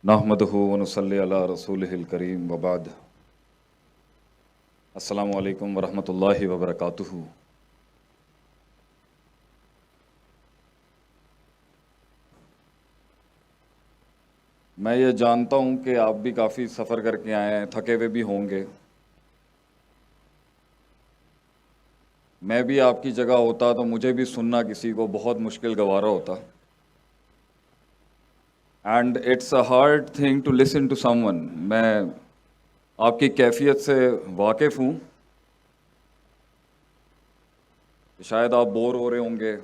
نحمدہ ونصلی علی رسولہ الکریم وبعد۔ السلام علیکم ورحمۃ اللہ وبرکاتہ۔ میں یہ جانتا ہوں کہ آپ بھی کافی سفر کر کے آئے ہیں، تھکے ہوئے بھی ہوں گے۔ میں بھی آپ کی جگہ ہوتا تو مجھے بھی سننا کسی کو بہت مشکل گوارا ہوتا۔ And it's a hard thing to listen to someone. میں آپ کی کیفیت سے واقف ہوں، شاید آپ بور ہو رہے ہوں گے،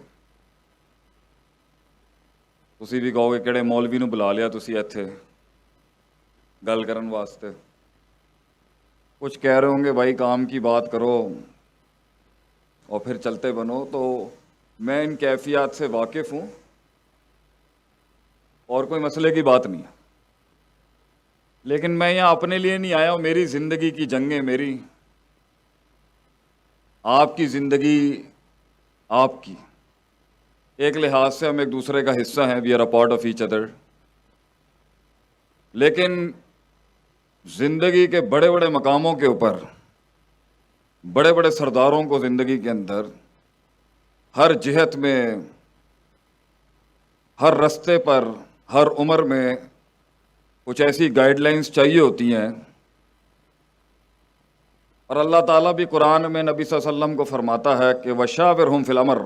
تسی بھی کہو گے کہڑے مولوی نو بلا لیا تسی ایتھے گل کرن واسطے۔ کچھ کہہ رہے ہوں گے بھائی کام کی بات کرو اور پھر چلتے بنو۔ تو میں ان کیفیات سے واقف ہوں اور کوئی مسئلے کی بات نہیں ہے، لیکن میں یہاں اپنے لیے نہیں آیا ہوں۔ میری زندگی کی جنگیں، میری آپ کی زندگی آپ کی، ایک لحاظ سے ہم ایک دوسرے کا حصہ ہیں، we are a part of each other, لیکن زندگی کے بڑے بڑے مقاموں کے اوپر بڑے بڑے سرداروں کو زندگی کے اندر ہر جہت میں، ہر رستے پر، ہر عمر میں کچھ ایسی گائیڈ لائنز چاہیے ہوتی ہیں، اور اللہ تعالیٰ بھی قرآن میں نبی صلی اللہ علیہ وسلم کو فرماتا ہے کہ وَشَاوِرْهُمْ فِي الْأَمْرِ،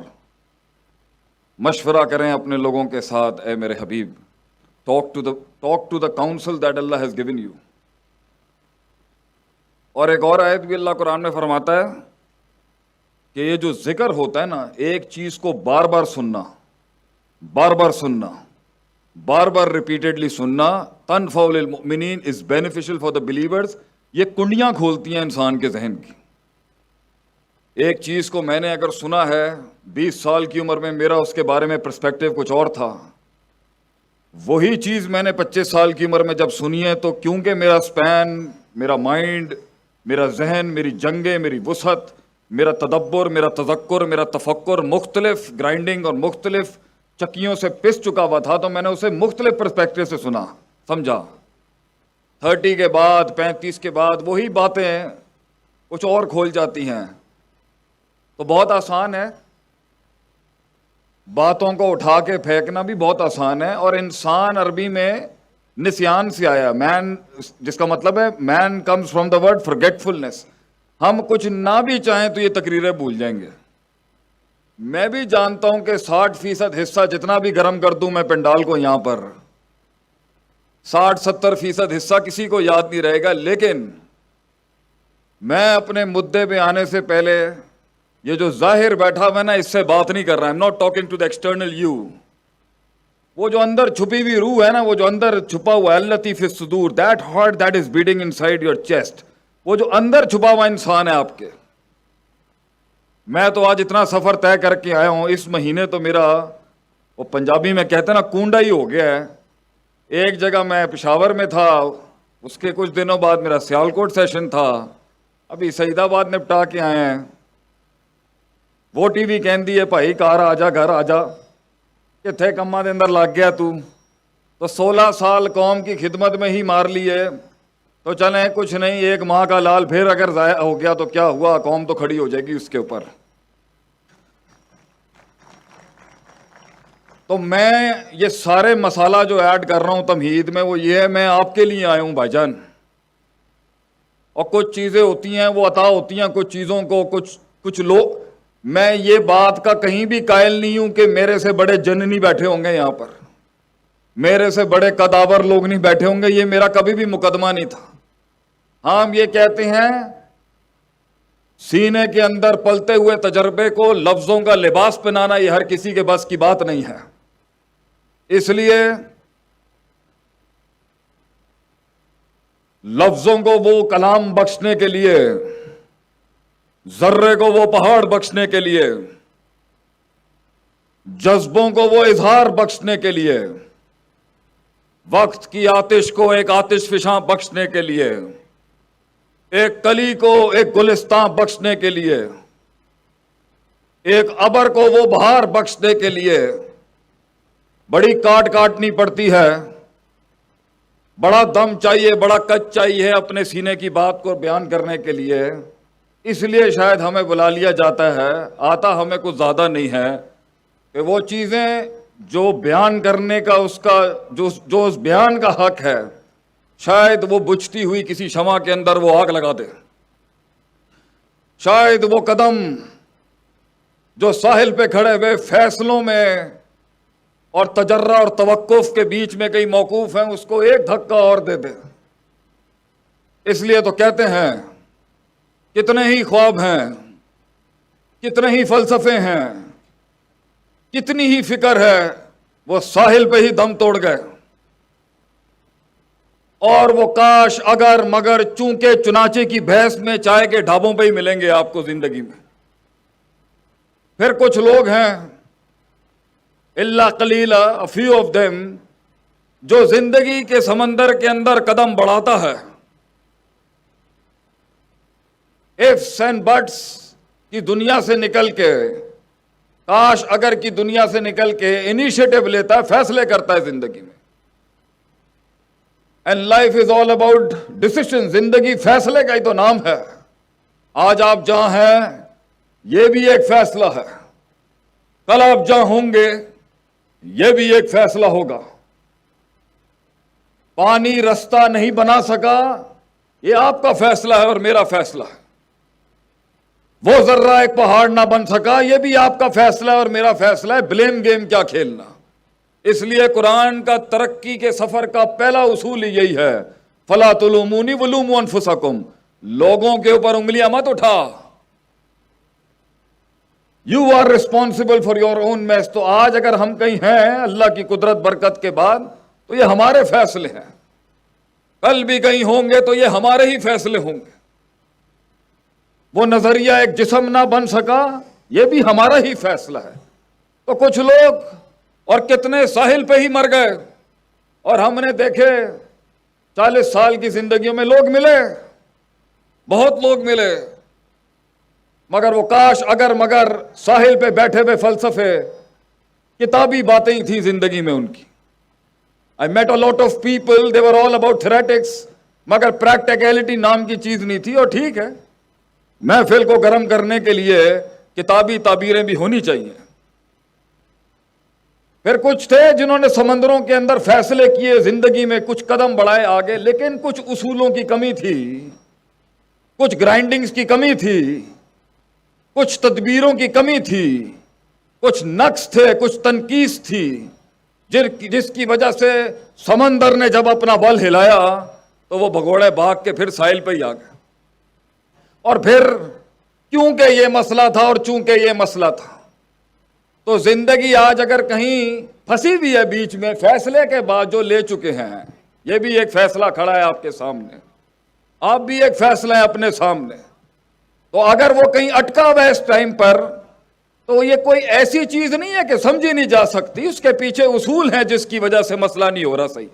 مشورہ کریں اپنے لوگوں کے ساتھ اے میرے حبیب۔ Talk to the counsel that Allah has given you. اور ایک اور آیت بھی اللہ قرآن میں فرماتا ہے کہ یہ جو ذکر ہوتا ہے نا، ایک چیز کو بار بار سننا، بار بار سننا، بار بار ریپیٹڈلی سننا، تنفع للمؤمنین، is beneficial for the believers, یہ کنڈیاں کھولتی ہیں انسان کے ذہن کی۔ ایک چیز کو میں نے اگر سنا ہے 20 سال کی عمر میں، میرا اس کے بارے میں پرسپیکٹیو کچھ اور تھا، وہی چیز میں نے 25 سال کی عمر میں جب سنی ہے، تو کیونکہ میرا سپین، میرا مائنڈ، میرا ذہن، میری جنگیں، میری وسعت، میرا تدبر، میرا تذکر، میرا تفکر مختلف گرائنڈنگ اور مختلف چکیوں سے پس چکا ہوا تھا، تو میں نے اسے مختلف پرسپیکٹیو سے سنا، سمجھا۔ 30 کے بعد، 35 کے بعد وہی باتیں کچھ اور کھول جاتی ہیں۔ تو بہت آسان ہے، باتوں کو اٹھا کے پھینکنا بھی بہت آسان ہے، اور انسان عربی میں نسیان سے آیا، مین، جس کا مطلب ہے man comes from the word forgetfulness۔ ہم کچھ نہ بھی چاہیں تو یہ تقریریں بھول جائیں گے۔ میں بھی جانتا ہوں کہ 60% حصہ جتنا بھی گرم کر دوں میں پنڈال کو یہاں پر، 60-70% حصہ کسی کو یاد نہیں رہے گا، لیکن میں اپنے مدعے پہ آنے سے پہلے یہ جو ظاہر بیٹھا ہوا ہے نا، اس سے بات نہیں کر رہا ہے۔ I'm not talking to the external you۔ وہ جو اندر چھپی ہوئی روح ہے نا، وہ جو اندر چھپا ہوا ہے، التی فی الصدور، that heart that is beating inside your chest، وہ جو اندر چھپا ہوا انسان ہے آپ کے۔ میں تو آج اتنا سفر طے کر کے آیا ہوں، اس مہینے تو میرا، وہ پنجابی میں کہتے ہیں نا، کونڈا ہی ہو گیا ہے۔ ایک جگہ میں پشاور میں تھا، اس کے کچھ دنوں بعد میرا سیالکوٹ سیشن تھا، ابھی سعید آباد نپٹا کے آئے ہیں۔ وہ ٹی وی کہندی ہے بھائی کار آ جا، گھر آ جا، کتنے کما دے اندر لگ گیا تو 16 سال قوم کی خدمت میں ہی مار لیے، تو چلیں کچھ نہیں، 1 ماہ کا لال پھر اگر ضائع ہو گیا تو کیا ہوا، قوم تو کھڑی ہو جائے گی اس کے اوپر۔ تو میں یہ سارے مسالہ جو ایڈ کر رہا ہوں تمہید میں، وہ یہ ہے، میں آپ کے لیے آیا ہوں بھائی جان۔ اور کچھ چیزیں ہوتی ہیں وہ عطا ہوتی ہیں کچھ چیزوں کو، کچھ لوگ، میں یہ بات کا کہیں بھی قائل نہیں ہوں کہ میرے سے بڑے جن نہیں بیٹھے ہوں گے یہاں پر، میرے سے بڑے قداور لوگ نہیں بیٹھے ہوں گے، یہ میرا کبھی بھی مقدمہ نہیں تھا۔ ہم یہ کہتے ہیں سینے کے اندر پلتے ہوئے تجربے کو لفظوں کا لباس پہنانا یہ ہر کسی کے بس کی بات نہیں ہے، اس لیے لفظوں کو وہ کلام بخشنے کے لیے، ذرے کو وہ پہاڑ بخشنے کے لیے، جذبوں کو وہ اظہار بخشنے کے لیے، وقت کی آتش کو ایک آتش فشاں بخشنے کے لیے، ایک کلی کو ایک گلستان بخشنے کے لیے، ایک ابر کو وہ بہار بخشنے کے لیے بڑی کاٹنی پڑتی ہے، بڑا دم چاہیے, بڑا کچ چاہیے اپنے سینے کی بات کو بیان کرنے کے لیے. اس لیے شاید ہمیں بلا لیا جاتا ہے. آتا ہمیں کچھ زیادہ نہیں ہے کہ وہ چیزیں جو بیان کرنے کا اس کا جو اس بیان کا حق ہے, شاید وہ بجھتی ہوئی کسی شمع کے اندر وہ آگ لگا دے. شاید وہ قدم جو ساحل پہ کھڑے ہوئے فیصلوں میں اور تجرہ اور توقف کے بیچ میں کئی موقوف ہیں, اس کو ایک دھکا اور دے دے. اس لیے تو کہتے ہیں کتنے ہی خواب ہیں, کتنے ہی فلسفے ہیں, کتنی ہی فکر ہے, وہ ساحل پہ ہی دم توڑ گئے. اور وہ کاش اگر مگر چونکہ چنانچہ کی بحث میں چائے کے ڈھابوں پہ ہی ملیں گے آپ کو زندگی میں. پھر کچھ لوگ ہیں الا قلیلا, a few of them, جو زندگی کے سمندر کے اندر قدم بڑھاتا ہے. ifs and buts کی دنیا سے نکل کے, کاش اگر کی دنیا سے نکل کے انیشیٹو لیتا ہے, فیصلے کرتا ہے زندگی میں. And life is all about decision. زندگی فیصلے کا ہی تو نام ہے. آج آپ جہاں ہیں یہ بھی ایک فیصلہ ہے, کل آپ جہاں ہوں گے یہ بھی ایک فیصلہ ہوگا. پانی رستہ نہیں بنا سکا, یہ آپ کا فیصلہ ہے اور میرا فیصلہ ہے. وہ ذرہ ایک پہاڑ نہ بن سکا, یہ بھی آپ کا فیصلہ ہے اور میرا فیصلہ ہے. بلیم گیم کیا کھیلنا. اس لیے قرآن کا ترقی کے سفر کا پہلا اصول ہی یہی ہے, فلا تلومونی ولوموا انفسکم. لوگوں کے اوپر انگلیاں مت اٹھا. You are responsible for your own mess. تو آج اگر ہم کہیں ہیں اللہ کی قدرت برکت کے بعد تو یہ ہمارے فیصلے ہیں. کل بھی کہیں ہوں گے تو یہ ہمارے ہی فیصلے ہوں گے. وہ نظریہ ایک جسم نہ بن سکا, یہ بھی ہمارا ہی فیصلہ ہے. تو کچھ لوگ اور کتنے ساحل پہ ہی مر گئے, اور ہم نے دیکھے 40 سال کی زندگیوں میں لوگ ملے, بہت لوگ ملے, مگر وہ کاش اگر مگر ساحل پہ بیٹھے ہوئے فلسفے, کتابی باتیں ہی تھیں زندگی میں ان کی. I met a lot of people, they were all about theoretics, مگر پریکٹیکلٹی نام کی چیز نہیں تھی. اور ٹھیک ہے, محفل کو گرم کرنے کے لیے کتابی تعبیریں بھی ہونی چاہیے. پھر کچھ تھے جنہوں نے سمندروں کے اندر فیصلے کیے, زندگی میں کچھ قدم بڑھائے آگے, لیکن کچھ اصولوں کی کمی تھی, کچھ گرائنڈنگز کی کمی تھی, کچھ تدبیروں کی کمی تھی, کچھ نقص تھے, کچھ تنقیص تھی, جس کی وجہ سے سمندر نے جب اپنا بل ہلایا تو وہ بھگوڑے بھاگ کے پھر ساحل پہ ہی آ گئے. اور پھر کیونکہ یہ مسئلہ تھا اور چونکہ یہ مسئلہ تھا, تو زندگی آج اگر کہیں پھنسی بھی ہے بیچ میں, فیصلے کے بعد جو لے چکے ہیں, یہ بھی ایک فیصلہ کھڑا ہے آپ کے سامنے, آپ بھی ایک فیصلہ ہے اپنے سامنے. تو اگر وہ کہیں اٹکا ہوا ہے اس ٹائم پر, تو یہ کوئی ایسی چیز نہیں ہے کہ سمجھی نہیں جا سکتی, اس کے پیچھے اصول ہیں جس کی وجہ سے مسئلہ نہیں ہو رہا صحیح.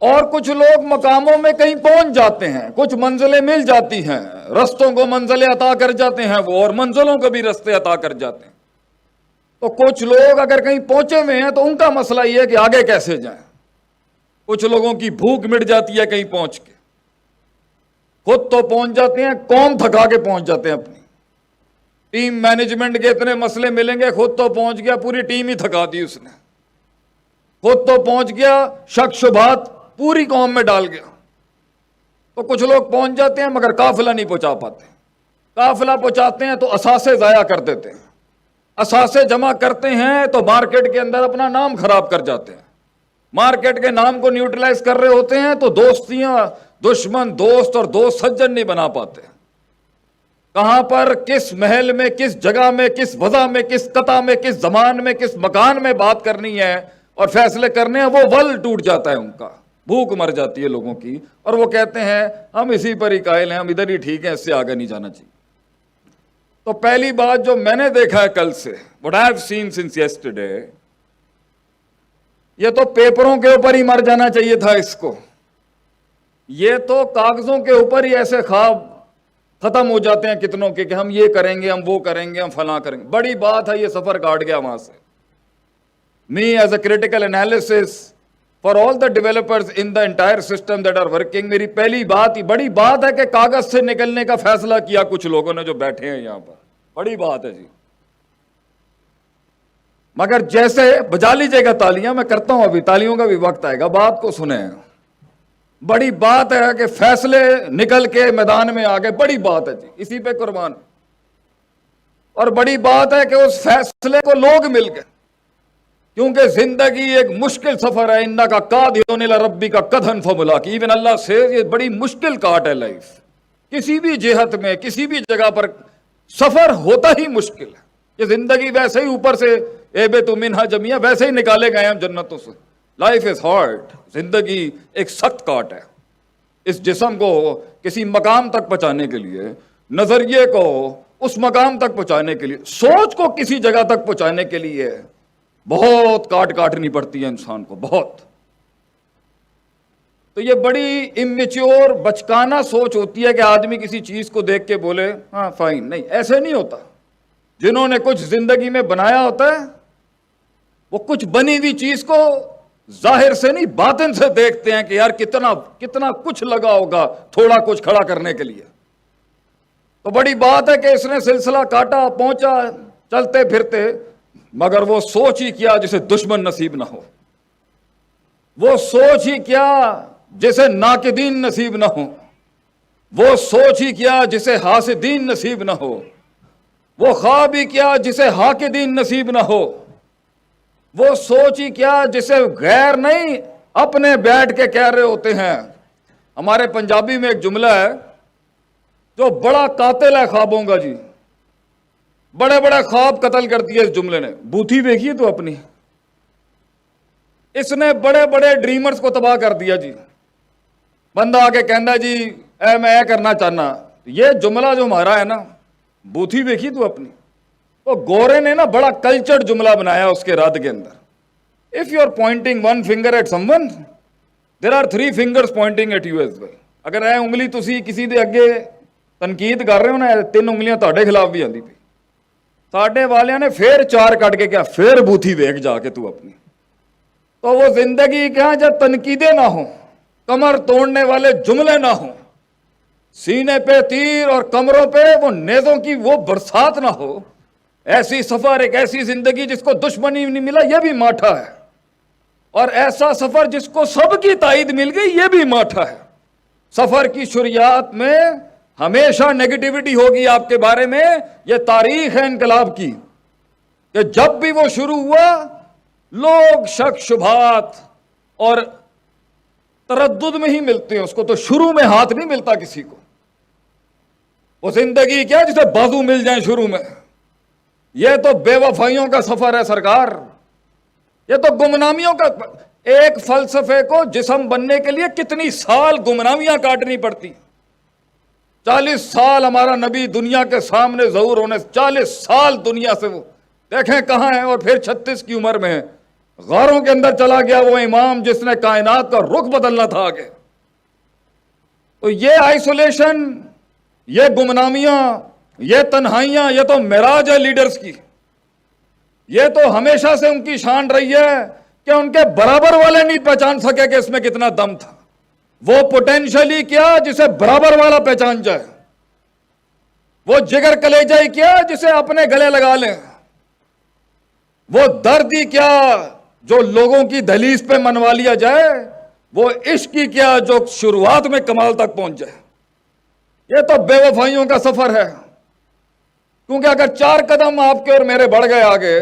اور کچھ لوگ مقاموں میں کہیں پہنچ جاتے ہیں, کچھ منزلیں مل جاتی ہیں, رستوں کو منزلیں عطا کر جاتے ہیں وہ, اور منزلوں کو بھی رستے عطا کر جاتے ہیں. تو کچھ لوگ اگر کہیں پہنچے ہوئے ہیں تو ان کا مسئلہ یہ ہے کہ آگے کیسے جائیں. کچھ لوگوں کی بھوک مٹ جاتی ہے کہیں پہنچ کے, خود تو پہنچ جاتے ہیں, قوم تھکا کے پہنچ جاتے ہیں اپنی. ٹیم مینجمنٹ کے اتنے مسئلے ملیں گے, خود تو پہنچ گیا, پوری ٹیم ہی تھکا دی اس نے. خود تو پہنچ گیا, شک شبہات پوری قوم میں ڈال گیا. تو کچھ لوگ پہنچ جاتے ہیں مگر قافلہ نہیں پہنچا پاتے. قافلہ پہنچاتے ہیں تو اثاثے ضائع کر دیتے ہیں, اثاثے جمع کرتے ہیں تو مارکیٹ کے اندر اپنا نام خراب کر جاتے ہیں. مارکیٹ کے نام کو نیوٹرلائز کر رہے ہوتے ہیں تو دوستیاں, دشمن دوست اور دوست سجن نہیں بنا پاتے. کہاں پر, کس محل میں, کس جگہ میں, کس وضع میں, کس قطع میں, کس زمان میں, کس مکان میں بات کرنی ہے اور فیصلے کرنے ہیں, وہ ول ٹوٹ جاتا ہے ان کا, بھوک مر جاتی ہے لوگوں کی, اور وہ کہتے ہیں ہم اسی پر ہی قائل ہیں, ہم ادھر ہی ٹھیک ہیں, اس سے آگے نہیں جانا چاہیے. تو پہلی بات جو میں نے دیکھا ہے کل سے, what I have seen since yesterday, یہ تو پیپروں کے اوپر ہی مر جانا چاہیے تھا اس کو. یہ تو کاغذوں کے اوپر ہی ایسے خواب ختم ہو جاتے ہیں کتنوں کے کہ ہم یہ کریں گے, ہم وہ کریں گے, ہم فلاں کریں گے. بڑی بات ہے یہ سفر کاٹ گیا وہاں سے. Me as a critical analysis for all the developers in the entire system that are working, میری پہلی بات ہی بڑی بات ہے کہ کاغذ سے نکلنے کا فیصلہ کیا کچھ لوگوں نے جو بیٹھے ہیں یہاں پر. بڑی بات ہے جی. مگر جیسے بجا لیجئے گا تالیاں، میں کرتا ہوں ابھی، تالیوں کا بھی وقت آئے گا، بات کو سنیں. بڑی بات ہے کہ فیصلے نکل کے میدان میں آ گئے، بڑی بات ہے جی، اسی پہ قربان. اور بڑی بات ہے کہ اس فیصلے کو لوگ مل گئے، کیونکہ زندگی ایک مشکل سفر ہے. انہ کا قادھن الی ربی کا قدھن فملاقی. ایون اللہ سے یہ بڑی مشکل کاٹ ہے لائف. کسی بھی جہت میں کسی بھی جگہ پر سفر ہوتا ہی مشکل ہے. یہ زندگی ویسے ہی اوپر سے اہبطوا منہا جمیعا ویسے ہی نکالے گئے ہم جنتوں سے. Life is hard. زندگی ایک سخت کاٹ ہے. اس جسم کو کسی مقام تک پہنچانے کے لیے، نظریے کو اس مقام تک پہنچانے کے لیے، سوچ کو کسی جگہ تک پہنچانے کے لیے بہت کاٹنی پڑتی ہے انسان کو، بہت. تو یہ بڑی امیچور بچکانہ سوچ ہوتی ہے کہ آدمی کسی چیز کو دیکھ کے بولے ہاں فائن. نہیں، ایسے نہیں ہوتا. جنہوں نے کچھ زندگی میں بنایا ہوتا ہے وہ کچھ بنی ہوئی چیز کو ظاہر سے نہیں باطن سے دیکھتے ہیں کہ یار کتنا کچھ لگا ہوگا تھوڑا کچھ کھڑا کرنے کے لیے. تو بڑی بات ہے کہ اس نے سلسلہ کاٹا، پہنچا چلتے پھرتے، مگر وہ سوچ ہی کیا جسے دشمن نصیب نہ ہو. وہ سوچ ہی کیا جسے ناقدین نصیب نہ ہو. وہ سوچ ہی کیا جسے حاسدین نصیب نہ ہو. وہ خواب ہی کیا جسے حاقدین نصیب نہ ہو. وہ سوچ ہی کیا جسے غیر نہیں اپنے بیٹھ کے کہہ رہے ہوتے ہیں. ہمارے پنجابی میں ایک جملہ ہے جو بڑا قاتل ہے خوابوں کا جی. بڑے بڑے خواب قتل کر دیے اس جملے نے. بوتھی دیکھیے تو اپنی، اس نے بڑے بڑے ڈریمرز کو تباہ کر دیا جی. بندہ آگے کہندا جی اے میں اے کرنا چاہنا. یہ جملہ جو ہمارا ہے نا، بوتھی دیکھی تو اپنی، تو گورے نے نا بڑا کلچرڈ جملہ بنایا اس کے رد کے اندر. If you are pointing one finger at someone, there are three fingers pointing at you as well. اگر اے انگلی تسی کسی دے اگے تنقید کر رہے ہو نا، تین انگلیاں تہاڈے خلاف بھی آندی پئی. ساڈے والیاں نے پھر چار کٹ کے کیا، پھر بوتھی ویکھ جا کے تو اپنی. تو وہ زندگی کیا جب تنقیدیں نہ ہوں، کمر توڑنے والے جملے نہ ہوں، سینے پہ تیر اور کمروں پہ وہ نیزوں کی وہ برسات نہ ہو، ایسی سفر، ایک ایسی زندگی جس کو دشمنی نہیں ملا، یہ بھی ماٹھا ہے. اور ایسا سفر جس کو سب کی تائید مل گئی، یہ بھی ماٹھا ہے. سفر کی شروعات میں ہمیشہ نیگیٹیوٹی ہوگی آپ کے بارے میں. یہ تاریخ ہے انقلاب کی کہ جب بھی وہ شروع ہوا لوگ شک شبہات اور تردد میں ہی ملتے ہیں اس کو. تو شروع میں ہاتھ نہیں ملتا کسی کو. وہ زندگی کیا جسے بازو مل جائیں شروع میں. یہ تو بے وفائیوں کا سفر ہے سرکار. یہ تو گمنامیوں کا. ایک فلسفے کو جسم بننے کے لیے کتنی سال گمنامیاں کاٹنی پڑتی. 40 سال ہمارا نبی دنیا کے سامنے ظہور ہونے، 40 سال دنیا سے وہ دیکھیں کہاں ہیں. اور پھر 36 کی عمر میں غاروں کے اندر چلا گیا وہ امام جس نے کائنات کا رخ بدلنا تھا آگے. تو یہ آئسولیشن، یہ گمنامیاں، یہ تنہائیاں، یہ تو معراج ہے لیڈرز کی. یہ تو ہمیشہ سے ان کی شان رہی ہے کہ ان کے برابر والے نہیں پہچان سکے کہ اس میں کتنا دم تھا. وہ پوٹینشلی کیا جسے برابر والا پہچان جائے. وہ جگر کلیجہ ہی کیا جسے اپنے گلے لگا لیں. وہ درد ہی کیا جو لوگوں کی دہلیز پہ منوا لیا جائے. وہ عشق ہی کیا جو شروعات میں کمال تک پہنچ جائے. یہ تو بے وفائیوں کا سفر ہے. کیونکہ اگر 4 قدم آپ کے اور میرے بڑھ گئے آگے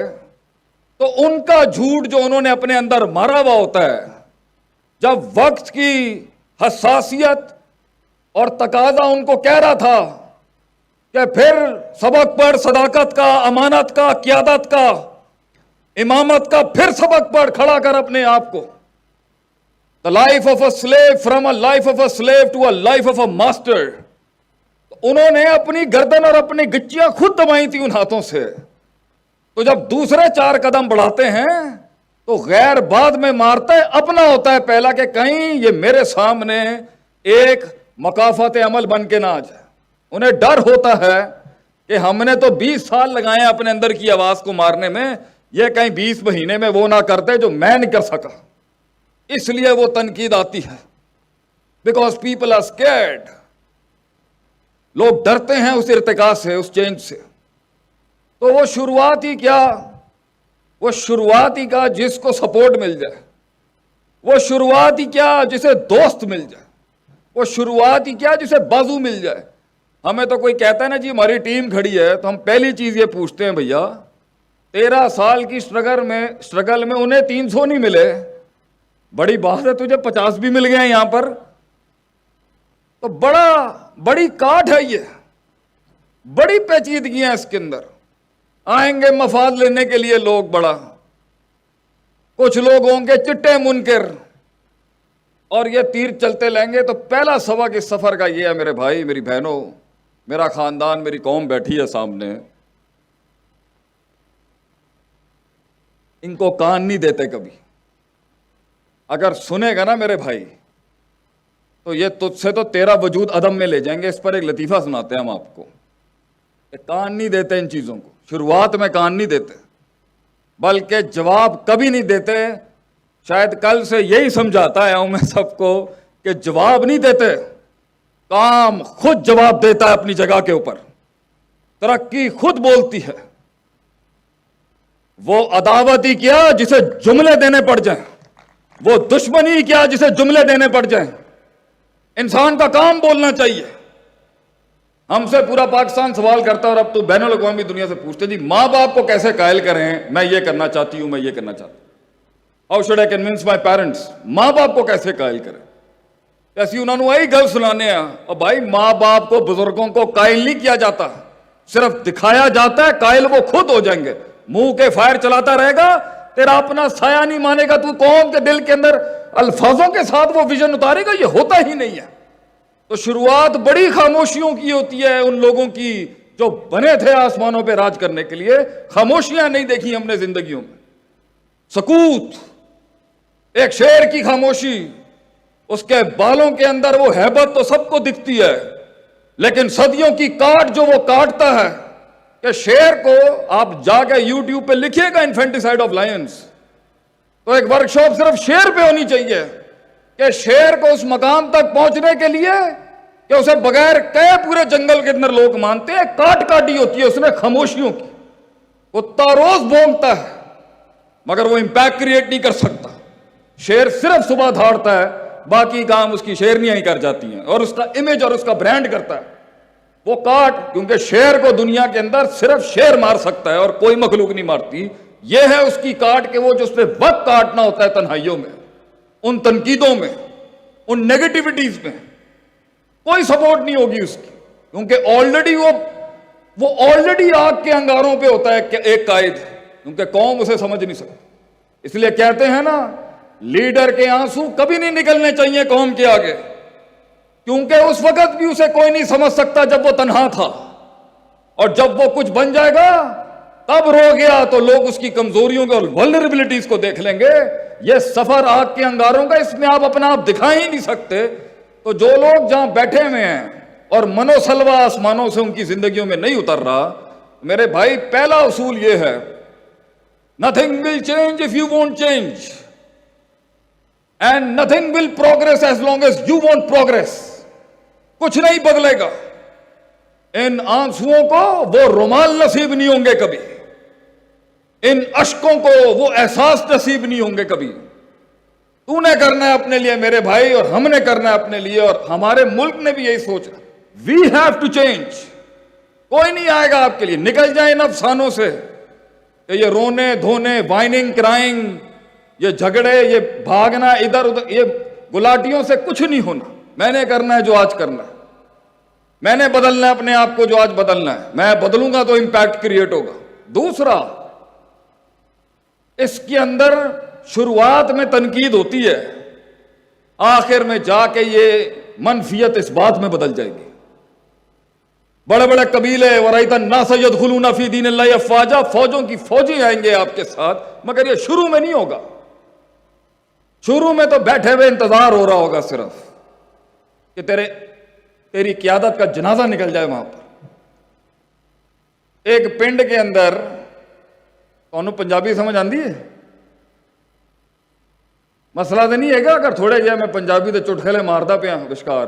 تو ان کا جھوٹ جو انہوں نے اپنے اندر مارا ہوا ہوتا ہے، جب وقت کی حساسیت اور تقاضا ان کو کہہ رہا تھا کہ پھر سبق پڑھ صداقت کا، امانت کا، قیادت کا، امامت کا، پھر سبق پڑھ، کھڑا کر اپنے آپ کو. The life of a slave, from a life of a slave to a life of a master. انہوں نے اپنی گردن اور اپنی گچیاں خود دبائی تھی ان ہاتھوں سے. تو جب دوسرے 4 قدم بڑھاتے ہیں تو غیر بعد میں مارتا ہے، اپنا ہوتا ہے پہلا کہ کہیں یہ میرے سامنے ایک مکافات عمل بن کے نہ آ جائے. انہیں ڈر ہوتا ہے کہ ہم نے تو 20 سال لگائے اپنے اندر کی آواز کو مارنے میں، یہ کہیں 20 مہینے میں وہ نہ کرتے جو میں نہیں کر سکا. اس لیے وہ تنقید آتی ہے، بیکاز پیپل آر اسکیئرڈ. لوگ ڈرتے ہیں اس ارتقاء سے، اس چینج سے. تو وہ شروعات ہی کیا، وہ شروعات ہی کا جس کو سپورٹ مل جائے، وہ شروعات ہی کیا جسے دوست مل جائے، وہ شروعات ہی کیا جسے بازو مل جائے. ہمیں تو کوئی کہتا ہے نا جی ہماری ٹیم کھڑی ہے، تو ہم پہلی چیز یہ پوچھتے ہیں بھیا 13 سال کی سٹرگل میں انہیں 300 نہیں ملے، بڑی بات ہے تجھے 50 بھی مل گئے یہاں پر. تو بڑی کاٹ ہے، یہ بڑی پیچیدگیاں اس کے اندر. آئیں گے مفاد لینے کے لیے لوگ، بڑا کچھ لوگ ہوں گے چٹے منکر، اور یہ تیر چلتے لیں گے. تو پہلا سبق اس سفر کا یہ ہے میرے بھائی میری بہنوں، میرا خاندان، میری قوم بیٹھی ہے سامنے، ان کو کان نہیں دیتے کبھی. اگر سنے گا نا میرے بھائی تو یہ تجھ سے تو تیرا وجود عدم میں لے جائیں گے. اس پر ایک لطیفہ سناتے ہیں ہم آپ کو. کہ کان نہیں دیتے ان چیزوں کو، شروعات میں کان نہیں دیتے، بلکہ جواب کبھی نہیں دیتے. شاید کل سے یہی سمجھاتا ہے میں سب کو کہ جواب نہیں دیتے، کام خود جواب دیتا ہے اپنی جگہ کے اوپر، ترقی خود بولتی ہے. وہ عداوت ہی کیا جسے جملے دینے پڑ جائیں، وہ دشمنی کیا جسے جملے دینے پڑ جائیں. انسان کا کام بولنا چاہیے. ہم سے پورا پاکستان سوال کرتا ہے، اور اب تو بین الاقوامی دنیا سے پوچھتے جی ماں باپ کو کیسے قائل کریں، میں یہ کرنا چاہتی ہوں، میں یہ کرنا چاہتا ہوں. How should I convince my parents, ماں باپ کو کیسے قائل کریں. ایسی انہوں نے وہی گل سنانے ہیں. اور بھائی ماں باپ کو، بزرگوں کو قائل نہیں کیا جاتا، صرف دکھایا جاتا ہے. قائل وہ خود ہو جائیں گے. منہ کے فائر چلاتا رہے گا، تیرا اپنا سایہ نہیں مانے گا. تو قوم کے دل کے اندر الفاظوں کے ساتھ وہ ویژن اتارے گا، یہ ہوتا ہی نہیں ہے. تو شروعات بڑی خاموشیوں کی ہوتی ہے ان لوگوں کی جو بنے تھے آسمانوں پہ راج کرنے کے لیے. خاموشیاں نہیں دیکھی ہم نے زندگیوں میں. سکوت، ایک شیر کی خاموشی، اس کے بالوں کے اندر وہ ہیبت تو سب کو دکھتی ہے، لیکن صدیوں کی کاٹ جو وہ کاٹتا ہے. کہ شیر کو آپ جا کے یوٹیوب پہ لکھیے گا انفینٹیسائڈ آف لائنز، تو ایک ورکشاپ صرف شیر پہ ہونی چاہیے. کہ شیر کو اس مقام تک پہنچنے کے لیے کہ اسے بغیر کہے پورے جنگل کے اندر لوگ مانتے ہیں، کاٹ کاٹی ہوتی ہے اس نے خاموشیوں کی. کتا روز بھونکتا ہے مگر وہ امپیکٹ کریٹ نہیں کر سکتا. شیر صرف صبح دھاڑتا ہے، باقی کام اس کی شیرنیاں ہی کر جاتی ہیں، اور اس کا امیج اور اس کا برانڈ کرتا ہے. وہ کاٹ، کیونکہ شیر کو دنیا کے اندر صرف شیر مار سکتا ہے اور کوئی مخلوق نہیں مارتی. یہ ہے اس کی کاٹ کہ وہ جو اس پہ وقت کاٹنا ہوتا ہے تنہائیوں میں، ان تنقیدوں میں، ان نیگیٹیوٹیز میں کوئی سپورٹ نہیں ہوگی اس کی. کیونکہ آلریڈی وہ آلریڈی آگ کے انگاروں پہ ہوتا ہے ایک قائد، کیونکہ قوم اسے سمجھ نہیں سکتی. اس لیے کہتے ہیں نا لیڈر کے آنسو کبھی نہیں نکلنے چاہیے قوم کے آگے، کیونکہ اس وقت بھی اسے کوئی نہیں سمجھ سکتا جب وہ تنہا تھا، اور جب وہ کچھ بن جائے گا تب رو گیا تو لوگ اس کی کمزوریوں کو اور ولنریبلٹیز کو دیکھ لیں گے. یہ سفر آگ کے انگاروں کا، اس میں آپ اپنا آپ دکھا ہی نہیں سکتے. تو جو لوگ جہاں بیٹھے ہوئے ہیں اور منو سلوا آسمانوں سے ان کی زندگیوں میں نہیں اتر رہا، میرے بھائی پہلا اصول یہ ہے، nothing will change if you won't change, and nothing will progress as long as you won't progress. کچھ نہیں بدلے گا. ان آنسوؤں کو وہ رومال نصیب نہیں ہوں گے کبھی، ان اشکوں کو وہ احساس نصیب نہیں ہوں گے کبھی. تو نے کرنا ہے اپنے لیے میرے بھائی، اور ہم نے کرنا ہے اپنے لیے، اور ہمارے ملک نے بھی یہی سوچا. We have to change. کوئی نہیں آئے گا آپ کے لیے. نکل جائیں ان افسانوں سے کہ یہ رونے دھونے، وائننگ کرائنگ، یہ جھگڑے، یہ بھاگنا ادھر ادھر، یہ گلاٹیوں سے کچھ نہیں ہونا. میں نے کرنا ہے جو آج کرنا ہے، میں نے بدلنا ہے اپنے آپ کو جو آج بدلنا ہے. میں بدلوں گا تو امپیکٹ کریٹ ہوگا. دوسرا، اس کے اندر شروعات میں تنقید ہوتی ہے، آخر میں جا کے یہ منفیت اس بات میں بدل جائے گی. بڑے بڑے قبیلے وَرَأَيْتَ النَّاسَ يَدْخُلُونَ فِي دِينِ اللَّهِ أَفْوَاجًا، فوجوں کی فوجی آئیں گے آپ کے ساتھ، مگر یہ شروع میں نہیں ہوگا. شروع میں تو بیٹھے ہوئے انتظار ہو رہا ہوگا صرف کہ تیری قیادت کا جنازہ نکل جائے وہاں پر. ایک پنڈ کے اندر، انہوں پنجابی سمجھ آندی ہے؟ ਮਸਲਾ ਤਾਂ ਨਹੀਂ ਹੈਗਾ ਅਗਰ ਥੋੜੇ ਜਿਹਾ ਮੈਂ ਪੰਜਾਬੀ ਦੇ ਚੁਟਕਲੇ ਮਾਰਦਾ ਪਿਆ ਵਿਚਕਾਰ।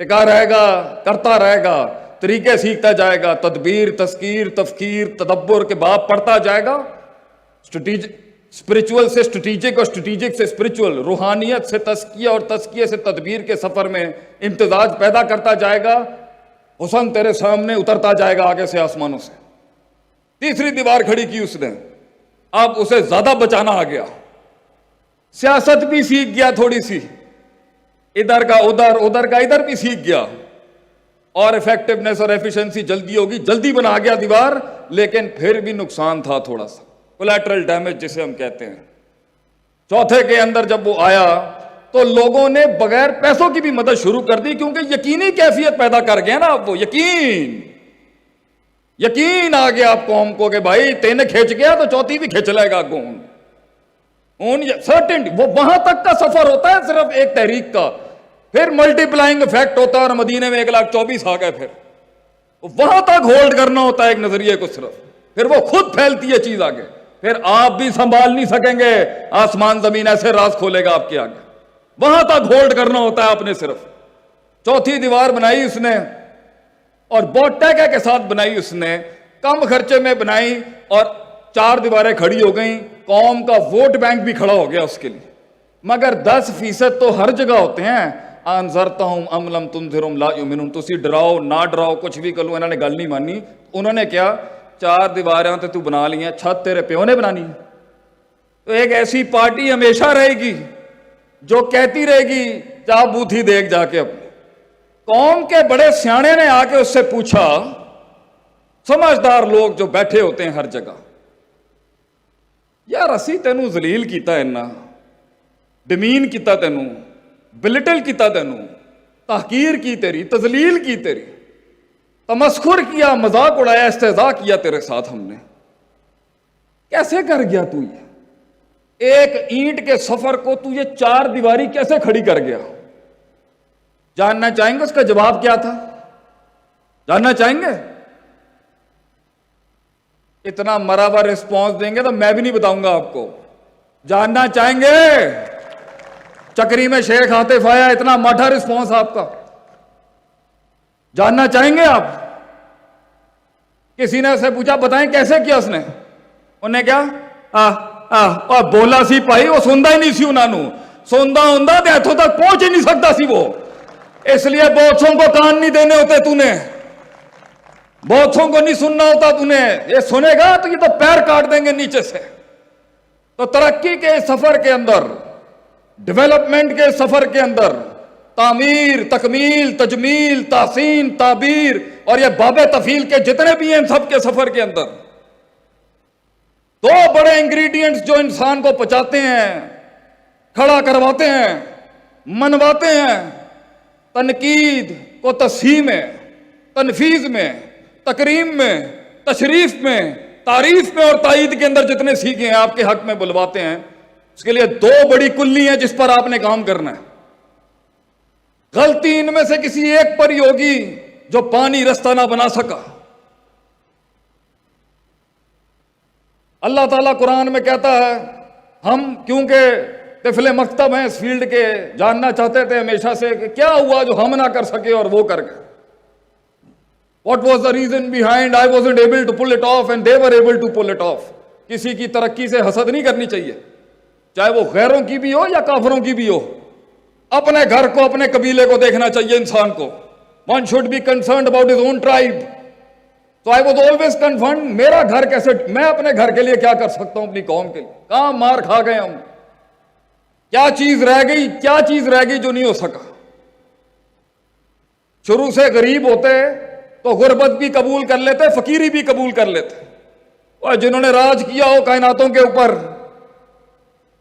ٹکا رہے گا، کرتا رہے گا، طریقے سیکھتا جائے گا، تدبیر، تذکیر، تفکیر، تدبر کے باب پڑھتا جائے گا، اسپرچول سے اسٹریٹجک اور اسٹریٹجک سے اسپرچول، روحانیت سے تزکیہ اور تزکیہ سے تدبیر کے سفر میں امتزاج پیدا کرتا جائے گا، حسن تیرے سامنے اترتا جائے گا آگے سے آسمانوں سے۔ تیسری دیوار کھڑی کی اس نے، اب اسے زیادہ بچانا آ گیا، سیاست بھی سیکھ گیا تھوڑی سی، ادھر کا ادھر، ادھر کا ادھر بھی سیکھ گیا، اور ایفیکٹونیس اور ایفیشنسی جلدی ہوگی، جلدی بنا گیا دیوار، لیکن پھر بھی نقصان تھا تھوڑا سا، کولیٹرل ڈیمیج جسے ہم کہتے ہیں۔ چوتھے کے اندر جب وہ آیا تو لوگوں نے بغیر پیسوں کی بھی مدد شروع کر دی، کیونکہ یقینی کیفیت پیدا کر گیا نا، اب وہ یقین آ گیا آپ قوم کو کہ بھائی تینے کھینچ گیا تو چوتھی بھی کھینچ لے گا گون، سرٹنٹی۔ وہ وہاں تک کا سفر ہوتا ہے صرف ایک تحریک کا، پھر ملٹی پلائنگ افیکٹ ہوتا ہے، اور مدینے میں 1,24,000 آ گئے، پھر وہاں تک ہولڈ کرنا ہوتا ہے ایک نظریے کو صرف، پھر وہ خود پھیلتی ہے چیز آگے، پھر آپ بھی سنبھال نہیں سکیں گے، آسمان زمین ایسے راز کھولے گا آپ کے آگے، وہاں تک ہولڈ کرنا ہوتا ہے آپ نے صرف۔ چوتھی دیوار بنائی اس نے، اور بہت ٹیکے کے ساتھ بنائی اس نے، کم خرچے میں بنائی، اور 4 دیواریں کھڑی ہو گئیں، قوم کا ووٹ بینک بھی کھڑا ہو گیا اس کے لیے، مگر 10% تو ہر جگہ ہوتے ہیں، انذرتہم ام لم تنذرہم لا یؤمنون، تسی ڈراؤ نہ ڈراؤ کچھ بھی کرو، انہوں نے گل نہیں مانی۔ انہوں نے کیا، 4 دیواریں تو بنا لی ہیں، چھت تیرے پیو نے بنانی ہے۔ تو ایک ایسی پارٹی ہمیشہ رہے گی جو کہتی رہے گی چاہ بوتھی دیکھ جا کے اپنی۔ قوم کے بڑے سیانے نے آ کے اس سے پوچھا، سمجھدار لوگ جو بیٹھے ہوتے ہیں ہر جگہ، یار اسی تینوں ذلیل کیتا ہے نا، ڈمین کیتا تینوں، بلٹل کیتا تینوں، تحقیر کی تیری، تذلیل کی تیری، تمسخر کیا، مذاق اڑایا، استہزاء کیا تیرے ساتھ ہم نے، کیسے کر گیا تو یہ؟ ایک اینٹ کے سفر کو تو یہ 4 دیواری کیسے کھڑی کر گیا؟ جاننا چاہیں گے اس کا جواب کیا تھا؟ جاننا چاہیں گے؟ اتنا مرا ہوا رسپانس دیں گے تو میں بھی نہیں بتاؤں گا آپ کو۔ جاننا چاہیں گے؟ چکری میں شیخ عاطف آیا، اتنا ماٹھا رسپانس آپ کا، جاننا چاہیں گے آپ؟ کسی نے اسے پوچھا بتائیں کیسے کیا اس نے؟ انہیں کیا بولا سی پائی، وہ سندا ہی نہیں سی، انہوں نے سندا ہوں تو اتوں تک پہنچ ہی نہیں سکتا سی وہ، اس لیے بہتوں کو کان نہیں دینے ہوتے، تو نے بہتوں کو نہیں سننا ہوتا، تو نے یہ سنے گا تو یہ تو پیر کاٹ دیں گے نیچے سے۔ تو ترقی کے سفر کے اندر، ڈیولپمنٹ کے سفر کے اندر، تعمیر، تکمیل، تجمیل، تحسین، تعبیر اور یہ باب تفعیل کے جتنے بھی ہیں ان سب کے سفر کے اندر 2 بڑے انگریڈینٹس جو انسان کو پچاتے ہیں، کھڑا کرواتے ہیں، منواتے ہیں، تنقید کو تصحیح میں، تنفیذ میں، تکریم میں، تشریف میں، تعریف میں اور تائید کے اندر جتنے سیکھے ہیں آپ کے حق میں بلواتے ہیں، اس کے لیے 2 بڑی کلی ہیں جس پر آپ نے کام کرنا ہے۔ غلطی ان میں سے کسی ایک پر ہی ہوگی جو پانی رستہ نہ بنا سکا۔ اللہ تعالیٰ قرآن میں کہتا ہے، ہم کیونکہ طفل مکتب ہیں اس فیلڈ کے، جاننا چاہتے تھے ہمیشہ سے کہ کیا ہوا جو ہم نہ کر سکے اور وہ کر گئے۔ What was the reason behind I wasn't able to pull it off and they were able to pull it off؟ کسی کی ترقی سے حسد نہیں کرنی چاہیے، چاہے وہ غیروں کی بھی ہو یا کافروں کی بھی ہو، اپنے گھر کو، اپنے قبیلے کو دیکھنا چاہیے انسان کو۔ One should be concerned about his own tribe۔ تو I was always concerned، میرا گھر کیسے، میں اپنے گھر کے لیے کیا کر سکتا ہوں، اپنی قوم کے لیے، کہاں مار کھا گئے ہم، کیا چیز رہ گئی، کیا چیز رہ گئی جو نہیں ہو سکا۔ شروع سے غریب ہوتے تو غربت بھی قبول کر لیتے، فقیری بھی قبول کر لیتے، اور جنہوں نے راج کیا ہو کائناتوں کے اوپر،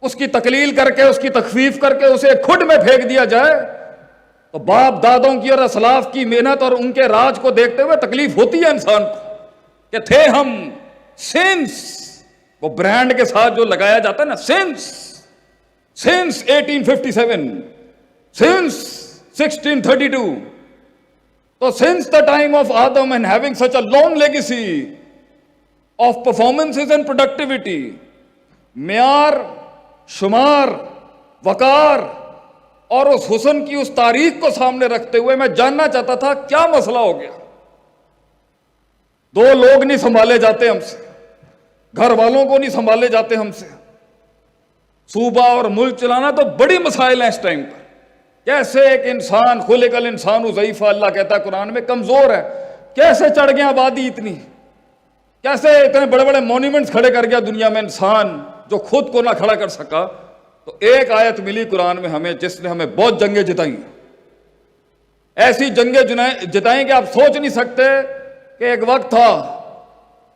اس کی تقلیل کر کے، اس کی تخفیف کر کے اسے کھڈ میں پھینک دیا جائے تو باپ دادوں کی اور اسلاف کی محنت اور ان کے راج کو دیکھتے ہوئے تکلیف ہوتی ہے انسان کو کہ تھے ہم سنس، وہ برانڈ کے ساتھ جو لگایا جاتا ہے نا، سنس 1857، سنس 1632، تو since the time of Adam and having such a long legacy of performances and productivity، معیار، شمار، وقار اور اس حسن کی اس تاریخ کو سامنے رکھتے ہوئے میں جاننا چاہتا تھا کیا مسئلہ ہو گیا. 2 لوگ نہیں سنبھالے جاتے ہم سے, گھر والوں کو نہیں سنبھالے جاتے ہم سے, صوبہ اور ملک چلانا تو بڑی مسائل ہیں اس ٹائم پر. کیسے ایک انسان, خلق الانسان ضعیفا, اللہ کہتا ہے قرآن میں, کمزور ہے, کیسے چڑھ گیا آبادی اتنی, کیسے اتنے بڑے بڑے مونیومنٹس کھڑے کر گیا دنیا میں انسان جو خود کو نہ کھڑا کر سکا. تو ایک آیت ملی قرآن میں ہمیں جس نے ہمیں بہت جنگیں جتائیں, ایسی جنگیں جتائیں کہ آپ سوچ نہیں سکتے کہ ایک وقت تھا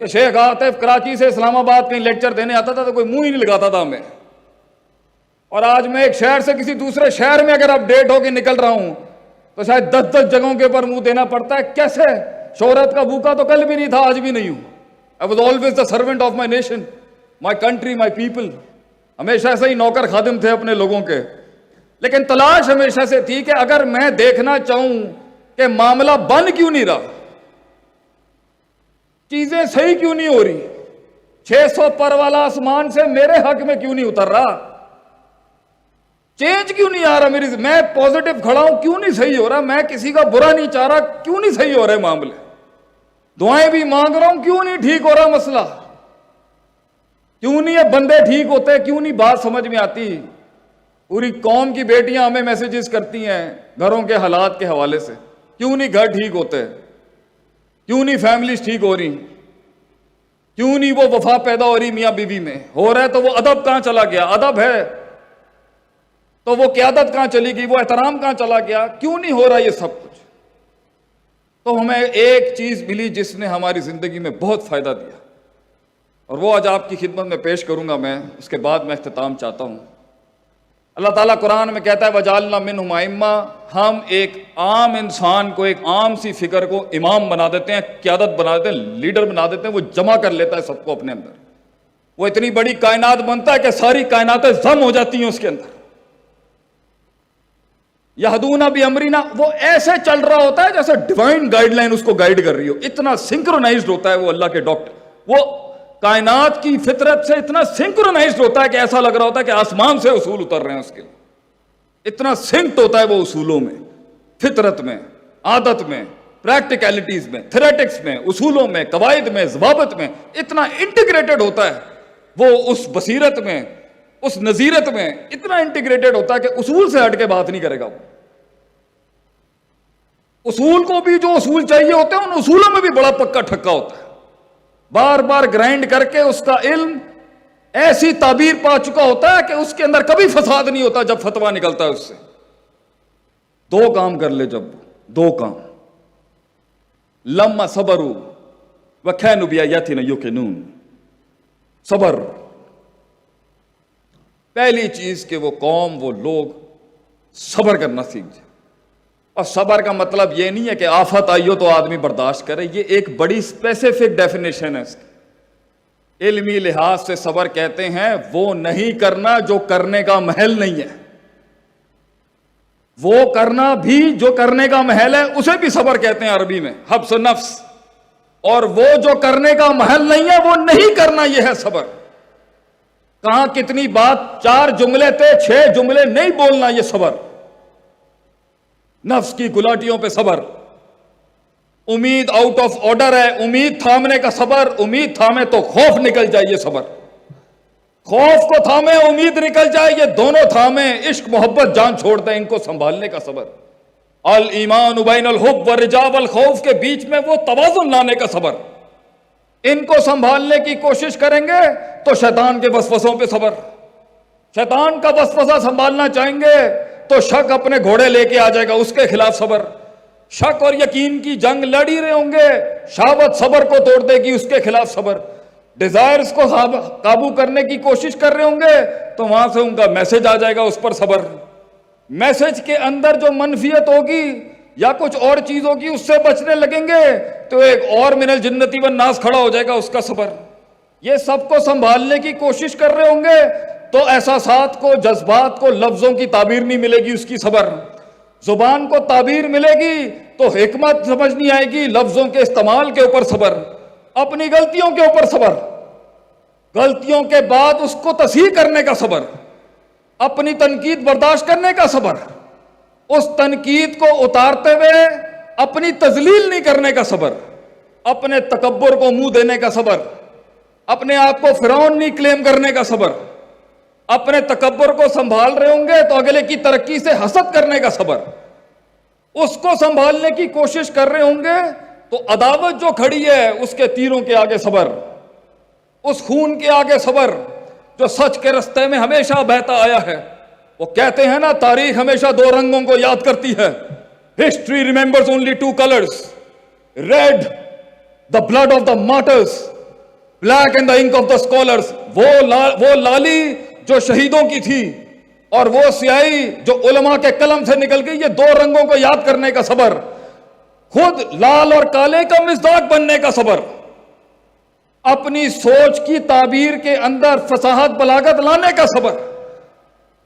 کہ شیخ عاطف کراچی سے اسلام آباد کہیں لیکچر دینے آتا تھا تو کوئی منہ ہی نہیں لگاتا تھا ہمیں, اور آج میں ایک شہر سے کسی دوسرے شہر میں اگر اپڈیٹ ہو کے نکل رہا ہوں تو شاید 10 جگہوں کے اوپر منہ دینا پڑتا ہے. کیسے؟ شہرت کا بھوکا تو کل بھی نہیں تھا, آج بھی نہیں ہوں. I was always the servant of my nation, my country, my people. ہمیشہ سے ہی نوکر خادم تھے اپنے لوگوں کے. لیکن تلاش ہمیشہ سے تھی کہ اگر میں دیکھنا چاہوں کہ معاملہ بن کیوں نہیں رہا, چیزیں صحیح کیوں نہیں ہو رہی, 600 پر والا آسمان سے میرے حق میں کیوں نہیں اتر رہا, چینج کیوں نہیں آ رہا میری, میں پازیٹیو کھڑا ہوں کیوں نہیں صحیح ہو رہا, میں کسی کا برا نہیں چاہ رہا کیوں نہیں صحیح ہو رہے معاملے, دعائیں بھی مانگ رہا ہوں کیوں نہیں ٹھیک ہو رہا مسئلہ, کیوں نہیں یہ بندے ٹھیک ہوتے, کیوں نہیں بات سمجھ میں آتی. پوری قوم کی بیٹیاں ہمیں میسیجز کرتی ہیں گھروں کے حالات کے حوالے سے, کیوں نہیں گھر ٹھیک ہوتے, کیوں نہیں فیملیز ٹھیک ہو رہی, کیوں نہیں وہ وفا پیدا ہو رہی میاں بیوی میں, ہو رہا ہے تو وہ ادب کہاں چلا گیا, ادب ہے تو وہ قیادت کہاں چلی گئی, وہ احترام کہاں چلا گیا, کیوں نہیں ہو رہا یہ سب کچھ. تو ہمیں ایک چیز ملی جس نے ہماری زندگی میں بہت فائدہ دیا, اور وہ آج آپ کی خدمت میں پیش کروں گا میں, اس کے بعد میں اختتام چاہتا ہوں. اللہ تعالیٰ قرآن میں کہتا ہے وَجَعَلْنَا مِنْهُمْ أَئِمَّةً, ہم ایک عام انسان کو, ایک عام سی فکر کو امام بنا دیتے ہیں, قیادت بنا دیتے ہیں, لیڈر بنا دیتے ہیں, وہ جمع کر لیتا ہے سب کو اپنے اندر, وہ اتنی بڑی کائنات بنتا ہے کہ ساری کائناتیں ضم ہو جاتی ہیں اس کے اندر. یہدون بِأَمْرِنَا, وہ ایسے چل رہا ہوتا ہے جیسے ڈیوائن گائیڈ لائن اس کو گائیڈ کر رہی ہو, اتنا سنکرونائزڈ ہوتا ہے وہ اللہ کے ڈاکٹر, وہ کائنات کی فطرت سے اتنا سنکرونائزڈ ہوتا ہے کہ ایسا لگ رہا ہوتا ہے کہ آسمان سے اصول اتر رہے ہیں اس کے, اتنا سنکٹ ہوتا ہے وہ اصولوں میں, فطرت میں, عادت میں, پریکٹیکلٹیز میں, تھیریٹکس میں, اصولوں میں, قواعد میں, ضوابط میں, اتنا انٹیگریٹڈ ہوتا ہے وہ اس بصیرت میں, اس نظیرت میں اتنا انٹیگریٹڈ ہوتا ہے کہ اصول سے ہٹ کے بات نہیں کرے گا وہ. اصول کو بھی جو اصول چاہیے ہوتے ہیں ان اصولوں میں بھی بڑا پکا ٹھکا ہوتا ہے, بار بار گرائنڈ کر کے اس کا علم ایسی تعبیر پا چکا ہوتا ہے کہ اس کے اندر کبھی فساد نہیں ہوتا جب فتویٰ نکلتا ہے اس سے. 2 کام کر لے, جب 2 کام, لما صبروا وكانوا بآياتنا يوقنون, صبر, پہلی چیز کہ وہ قوم, وہ لوگ صبر کرنا سیکھ جائے. اور صبر کا مطلب یہ نہیں ہے کہ آفت آئی ہو تو آدمی برداشت کرے, یہ ایک بڑی اسپیسیفک ڈیفینیشن ہے اس کی. علمی لحاظ سے صبر کہتے ہیں وہ نہیں کرنا جو کرنے کا محل نہیں ہے, وہ کرنا بھی جو کرنے کا محل ہے اسے بھی صبر کہتے ہیں عربی میں, حبس نفس, اور وہ جو کرنے کا محل نہیں ہے وہ نہیں کرنا, یہ ہے صبر. کہاں کتنی بات, 4 جملے تھے 6 جملے نہیں بولنا, یہ صبر. نفس کی گلاٹیوں پہ صبر, امید آؤٹ آف آرڈر ہے, امید تھامنے کا صبر, امید تھامے تو خوف نکل جائے یہ صبر, خوف کو تھامے امید نکل جائے, یہ دونوں تھامے عشق محبت جان چھوڑ دیں, ان کو سنبھالنے کا صبر. الایمان بین الحب والرجاء والخوف کے بیچ میں وہ توازن لانے کا صبر, ان کو سنبھالنے کی کوشش کریں گے تو شیطان کے وسوسوں پہ صبر, شیطان کا وسوسہ سنبھالنا چاہیں گے تو شک اپنے گھوڑے لے کے آ جائے گا, اس کے خلاف صبر. شک اور یقین کی جنگ لڑ ہی رہے ہوں گے, شہوت صبر کو توڑ دے گی, اس کے خلاف صبر. ڈیزائرز کو قابو کرنے کی کوشش کر رہے ہوں گے تو وہاں سے ان کا میسج آ جائے گا, اس پر صبر. میسج کے اندر جو منفیت ہوگی یا کچھ اور چیز ہوگی اس سے بچنے لگیں گے تو ایک اور من الجنتی والناس کھڑا ہو جائے گا, اس کا صبر. یہ سب کو سنبھالنے کی کوشش کر رہے ہوں گے تو احساسات کو, جذبات کو, لفظوں کی تعبیر نہیں ملے گی, اس کی صبر. زبان کو تعبیر ملے گی تو حکمت سمجھ نہیں آئے گی, لفظوں کے استعمال کے اوپر صبر. اپنی غلطیوں کے اوپر صبر, غلطیوں کے بعد اس کو تصحیح کرنے کا صبر, اپنی تنقید برداشت کرنے کا صبر, اس تنقید کو اتارتے ہوئے اپنی تذلیل نہیں کرنے کا صبر، اپنے تکبر کو منہ دینے کا صبر، اپنے آپ کو فرعون نہیں کلیم کرنے کا صبر، اپنے تکبر کو سنبھال رہے ہوں گے تو اگلے کی ترقی سے حسد کرنے کا صبر، اس کو سنبھالنے کی کوشش کر رہے ہوں گے تو عداوت جو کھڑی ہے اس کے تیروں کے آگے صبر، اس خون کے آگے صبر جو سچ کے رستے میں ہمیشہ بہتا آیا ہے۔ وہ کہتے ہیں نا، تاریخ ہمیشہ دو رنگوں کو یاد کرتی ہے۔ History remembers only two colours, red the blood of the martyrs, black and the ink of the scholars۔ وہ لالی جو شہیدوں کی تھی اور وہ سیاہی جو علماء کے قلم سے نکل گئی، یہ دو رنگوں کو یاد کرنے کا صبر، خود لال اور کالے کا مصداق بننے کا صبر، اپنی سوچ کی تعبیر کے اندر فصاحت بلاغت لانے کا صبر،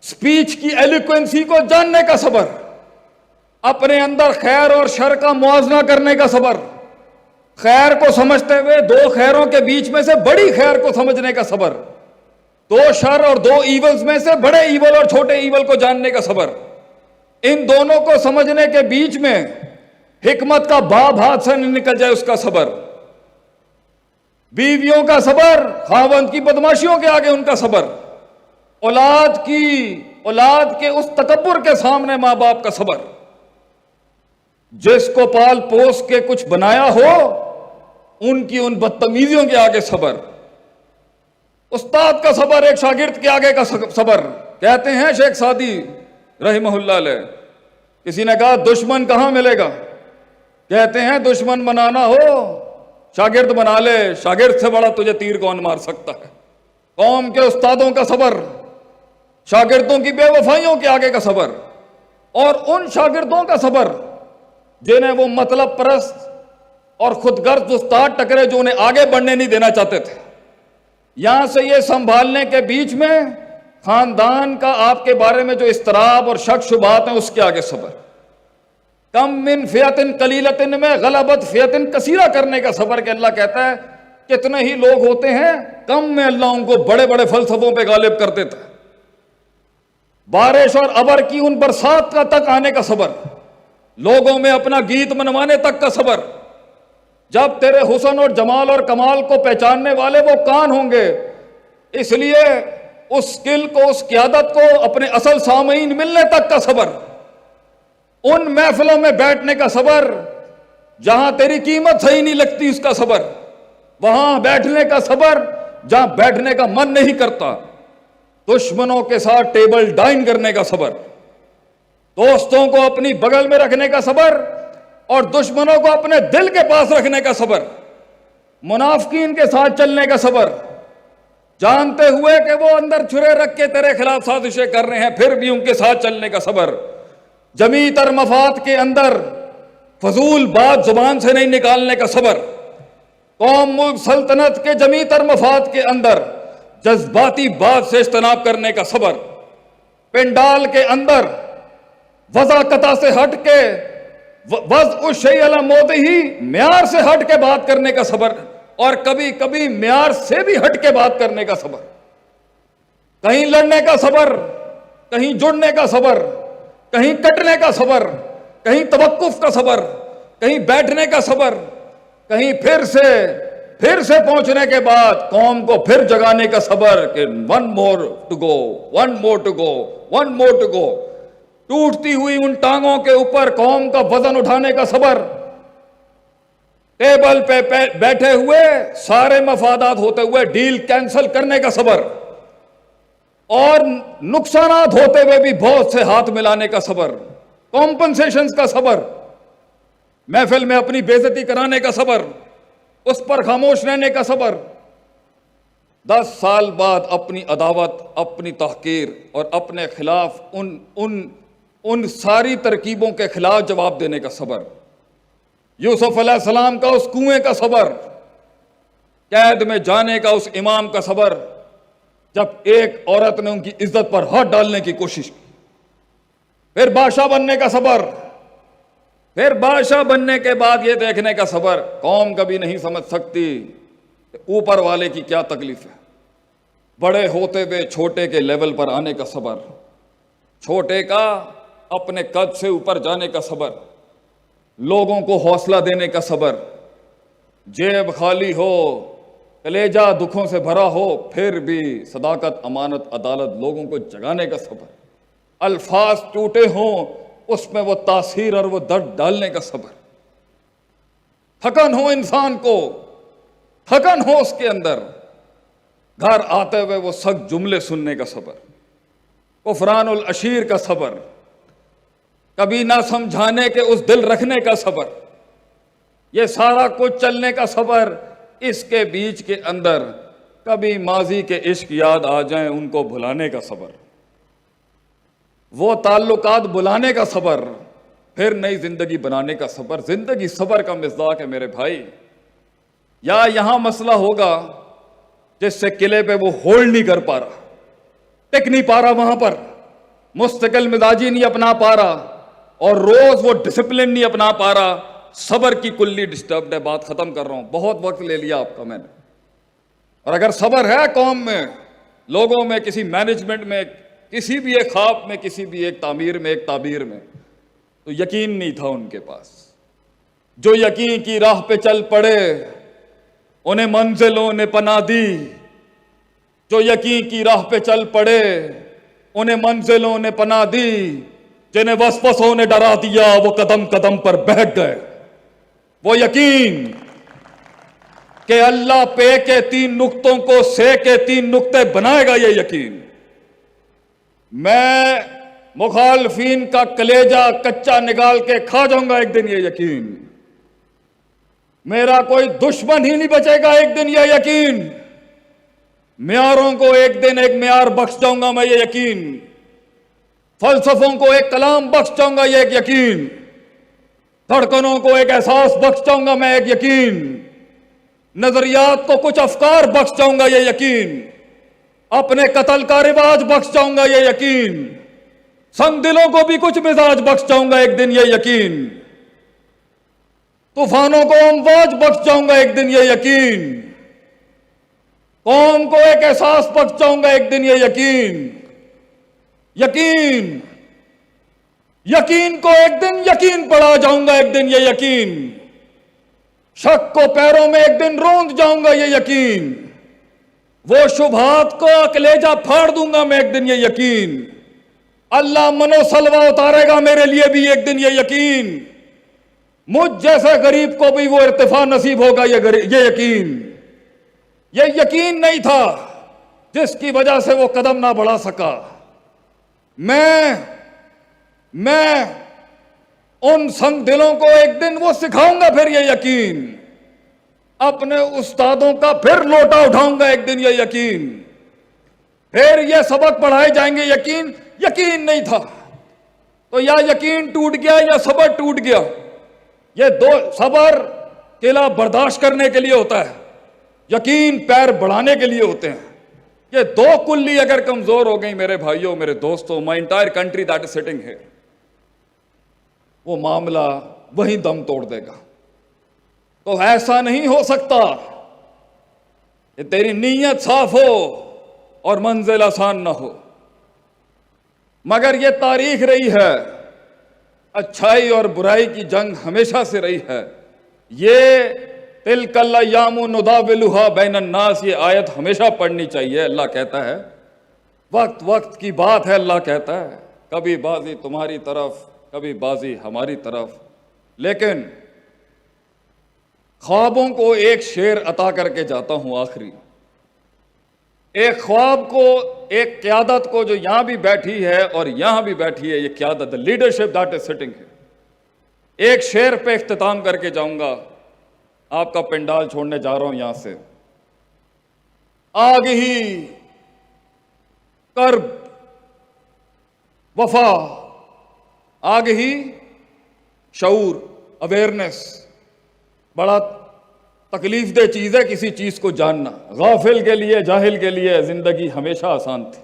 سپیچ کی ایلیکوینسی کو جاننے کا صبر، اپنے اندر خیر اور شر کا موازنہ کرنے کا صبر، خیر کو سمجھتے ہوئے دو خیروں کے بیچ میں سے بڑی خیر کو سمجھنے کا صبر، دو شر اور دو ایولز میں سے بڑے ایول اور چھوٹے ایول کو جاننے کا صبر، ان دونوں کو سمجھنے کے بیچ میں حکمت کا باب ہاتھ سے نہیں نکل جائے اس کا صبر، بیویوں کا صبر، خاوند کی بدماشیوں کے آگے ان کا صبر، اولاد کے اس تکبر کے سامنے ماں باپ کا صبر، جس کو پال پوس کے کچھ بنایا ہو ان کی ان بدتمیزیوں کے آگے صبر، استاد کا صبر، ایک شاگرد کے آگے کا صبر۔ کہتے ہیں شیخ سعدی رحمہ اللہ علیہ، کسی نے کہا دشمن کہاں ملے گا؟ کہتے ہیں دشمن بنانا ہو شاگرد بنا لے، شاگرد سے بڑا تجھے تیر کون مار سکتا ہے۔ قوم کے استادوں کا صبر، شاگردوں کی بے وفائیوں کے آگے کا صبر، اور ان شاگردوں کا صبر جنہیں وہ مطلب پرست اور خود غرض استاد ٹکرے جو انہیں آگے بڑھنے نہیں دینا چاہتے تھے۔ یہاں سے یہ سنبھالنے کے بیچ میں خاندان کا آپ کے بارے میں جو اضطراب اور شک شبہات ہیں اس کے آگے صبر، کم من فیتن قلیلتن میں غلبت فیتن کثیرہ کرنے کا صبر، کہ اللہ کہتا ہے کتنے ہی لوگ ہوتے ہیں کم میں اللہ ان کو بڑے بڑے فلسفوں پہ غالب کر دیتا ہے۔ بارش اور ابر کی ان برسات کا تک آنے کا صبر، لوگوں میں اپنا گیت منوانے تک کا صبر، جب تیرے حسن اور جمال اور کمال کو پہچاننے والے وہ کان ہوں گے، اس لیے اس اسکل کو، اس قیادت کو اپنے اصل سامعین ملنے تک کا صبر، ان محفلوں میں بیٹھنے کا صبر جہاں تیری قیمت صحیح نہیں لگتی اس کا صبر، وہاں بیٹھنے کا صبر جہاں بیٹھنے کا من نہیں کرتا، دشمنوں کے ساتھ ٹیبل ڈائن کرنے کا صبر، دوستوں کو اپنی بغل میں رکھنے کا صبر اور دشمنوں کو اپنے دل کے پاس رکھنے کا صبر، منافقین کے ساتھ چلنے کا صبر، جانتے ہوئے کہ وہ اندر چھرے رکھ کے تیرے خلاف سازشیں کر رہے ہیں پھر بھی ان کے ساتھ چلنے کا صبر، جمی تر مفاد کے اندر فضول بات زبان سے نہیں نکالنے کا صبر، قوم ملک سلطنت کے جمی تر مفاد کے اندر جذباتی بات سے اجتناب کرنے کا صبر، پنڈال کے اندر وضاقتہ سے ہٹ کے وضع الشیء علی موضعہ معیار سے ہٹ کے بات کرنے کا صبر، اور کبھی کبھی معیار سے بھی ہٹ کے بات کرنے کا صبر، کہیں لڑنے کا صبر، کہیں جڑنے کا صبر، کہیں کٹنے کا صبر، کہیں توقف کا صبر، کہیں بیٹھنے کا صبر، کہیں پھر سے پہنچنے کے بعد قوم کو پھر جگانے کا صبر کہ one more to go, one more to go, one more to go, ٹوٹتی ہوئی ان ٹانگوں کے اوپر قوم کا وزن اٹھانے کا صبر، ٹیبل پہ بیٹھے ہوئے سارے مفادات ہوتے ہوئے ڈیل کینسل کرنے کا صبر، اور نقصانات ہوتے ہوئے بھی بہت سے ہاتھ ملانے کا صبر، کمپنسیشنز کا صبر، محفل میں اپنی بے عزتی کرانے کا صبر، اس پر خاموش رہنے کا صبر، 10 سال بعد اپنی عداوت، اپنی تحقیر اور اپنے خلاف ان ساری ترکیبوں کے خلاف جواب دینے کا صبر، یوسف علیہ السلام کا اس کنویں کا صبر، قید میں جانے کا اس امام کا صبر، جب ایک عورت نے ان کی عزت پر ہاتھ ڈالنے کی کوشش کی، پھر بادشاہ بننے کا صبر، پھر بادشاہ بننے کے بعد یہ دیکھنے کا صبر، قوم کبھی نہیں سمجھ سکتی کہ اوپر والے کی کیا تکلیف ہے، بڑے ہوتے ہوئے چھوٹے کے لیول پر آنے کا صبر، چھوٹے کا اپنے قد سے اوپر جانے کا صبر، لوگوں کو حوصلہ دینے کا صبر، جیب خالی ہو، کلیجہ دکھوں سے بھرا ہو، پھر بھی صداقت، امانت، عدالت، لوگوں کو جگانے کا صبر، الفاظ ٹوٹے ہوں اس میں وہ تاثیر اور وہ درد ڈالنے کا صبر، تھکن ہو انسان کو، تھکن ہو اس کے اندر، گھر آتے ہوئے وہ سخت جملے سننے کا صبر، کفران العشیر کا صبر، کبھی نہ سمجھانے کے اس دل رکھنے کا صبر، یہ سارا کچھ چلنے کا صبر، اس کے بیچ کے اندر کبھی ماضی کے عشق یاد آ جائیں ان کو بھلانے کا صبر، وہ تعلقات بلانے کا صبر، پھر نئی زندگی بنانے کا صبر۔ زندگی صبر کا مصداق ہے میرے بھائی۔ یا یہاں مسئلہ ہوگا جس سے قلعے پہ وہ ہولڈ نہیں کر پا رہا، ٹک نہیں پا رہا، وہاں پر مستقل مزاجی نہیں اپنا پا رہا، اور روز وہ ڈسپلن نہیں اپنا پا رہا، صبر کی کلی ڈسٹربڈ ہے۔ بات ختم کر رہا ہوں، بہت وقت لے لیا آپ کا میں نے۔ اور اگر صبر ہے قوم میں، لوگوں میں، کسی مینجمنٹ میں، کسی بھی ایک خواب میں، کسی بھی ایک تعمیر میں، ایک تعبیر میں، تو یقین نہیں تھا ان کے پاس۔ جو یقین کی راہ پہ چل پڑے انہیں منزلوں نے پناہ دی، جو یقین کی راہ پہ چل پڑے انہیں منزلوں نے پناہ دی، جنہیں وسوسوں نے ڈرا دیا وہ قدم قدم پر بہک گئے۔ وہ یقین کہ اللہ پے کے 3 نقطوں کو سے کے 3 نقطے بنائے گا، یہ یقین۔ میں مخالفین کا کلیجہ کچا نکال کے کھا جاؤں گا ایک دن، یہ یقین۔ میرا کوئی دشمن ہی نہیں بچے گا ایک دن، یہ یقین۔ معیاروں کو ایک دن ایک معیار بخش جاؤں گا میں، یہ یقین۔ فلسفوں کو ایک کلام بخش جاؤں گا، یہ ایک یقین۔ دھڑکنوں کو ایک احساس بخش جاؤں گا میں، ایک یقین۔ نظریات کو کچھ افکار بخش جاؤں گا، یہ یقین۔ اپنے قتل کا رواج بخش جاؤں گا، یہ یقین۔ سنگ دلوں کو بھی کچھ مزاج بخش جاؤں گا ایک دن، یہ یقین۔ طوفانوں کو امواج بخش جاؤں گا ایک دن، یہ یقین۔ قوم کو ایک احساس بخش جاؤں گا ایک دن، یہ یقین۔ یقین، یقین کو ایک دن یقین پڑھا جاؤں گا ایک دن، یہ یقین۔ شک کو پیروں میں ایک دن روند جاؤں گا، یہ یقین۔ وہ شبہات کو کلیجہ پھاڑ دوں گا میں ایک دن، یہ یقین۔ اللہ منو سلوہ اتارے گا میرے لیے بھی ایک دن، یہ یقین۔ مجھ جیسے غریب کو بھی وہ ارتفاع نصیب ہوگا، یہ یقین۔ یہ یقین نہیں تھا جس کی وجہ سے وہ قدم نہ بڑھا سکا۔ میں ان سنگ دلوں کو ایک دن وہ سکھاؤں گا پھر، یہ یقین۔ اپنے استادوں کا پھر لوٹا اٹھاؤں گا ایک دن، یہ یقین۔ پھر یہ سبق پڑھائے جائیں گے، یقین۔ یقین نہیں تھا تو یا یقین ٹوٹ گیا یا صبر ٹوٹ گیا۔ یہ دو، صبر قلعہ برداشت کرنے کے لیے ہوتا ہے، یقین پیر بڑھانے کے لیے ہوتے ہیں۔ یہ دو کلی اگر کمزور ہو گئی میرے بھائیوں، میرے دوستوں، my entire country that is sitting here، وہ معاملہ وہیں دم توڑ دے گا۔ تو ایسا نہیں ہو سکتا کہ تیری نیت صاف ہو اور منزل آسان نہ ہو، مگر یہ تاریخ رہی ہے، اچھائی اور برائی کی جنگ ہمیشہ سے رہی ہے۔ یہ تلک الایام نداولها بین الناس، یہ آیت ہمیشہ پڑھنی چاہیے۔ اللہ کہتا ہے وقت وقت کی بات ہے، اللہ کہتا ہے کبھی بازی تمہاری طرف، کبھی بازی ہماری طرف۔ لیکن خوابوں کو ایک شعر عطا کر کے جاتا ہوں آخری، ایک خواب کو، ایک قیادت کو جو یہاں بھی بیٹھی ہے اور یہاں بھی بیٹھی ہے، یہ قیادت، لیڈرشپ دیٹ از سٹنگ ہے۔ ایک شعر پہ اختتام کر کے جاؤں گا، آپ کا پنڈال چھوڑنے جا رہا ہوں یہاں سے۔ آگ ہی، کرب، وفا، آگ ہی، شعور، اویئرنیس، بڑا تکلیف دہ چیز ہے کسی چیز کو جاننا۔ غافل کے لیے، جاہل کے لیے زندگی ہمیشہ آسان تھی۔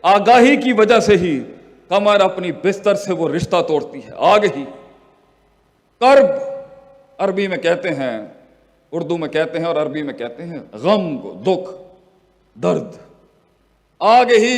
آگاہی کی وجہ سے ہی کمر اپنی بستر سے وہ رشتہ توڑتی ہے۔ آگ ہی، کرب عربی میں کہتے ہیں، اردو میں کہتے ہیں اور عربی میں کہتے ہیں غم کو، دکھ، درد۔ آگ ہی،